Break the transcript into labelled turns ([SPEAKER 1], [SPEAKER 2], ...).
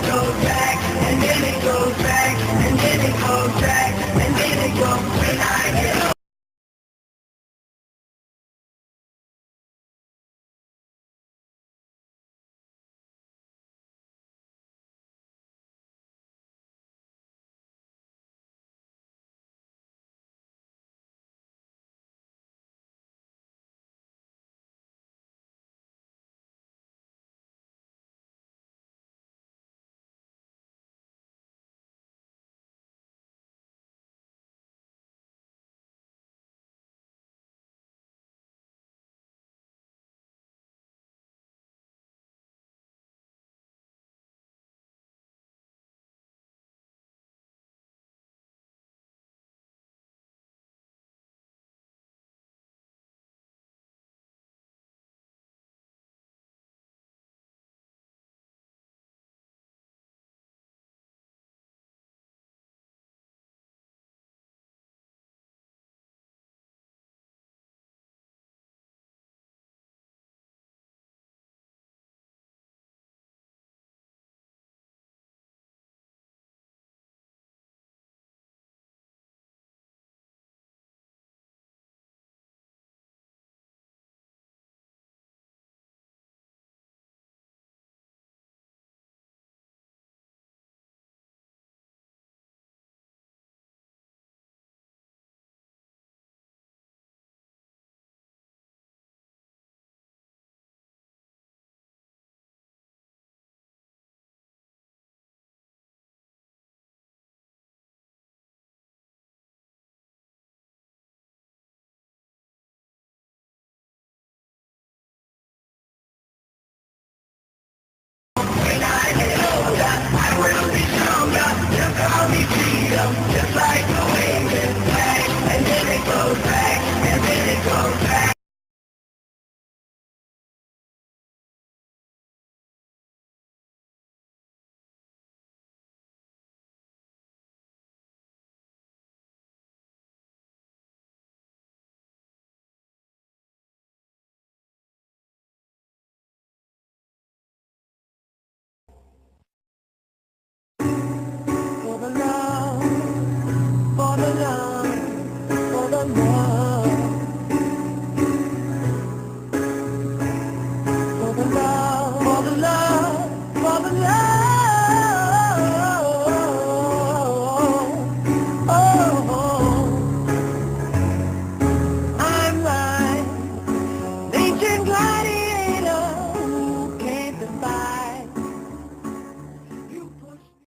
[SPEAKER 1] goes back, and then it goes back, and then it goes back, and then it goes when I get home. Just like the wind is back, and then it goes back, and then it goes back. For the love, for the love, for the love.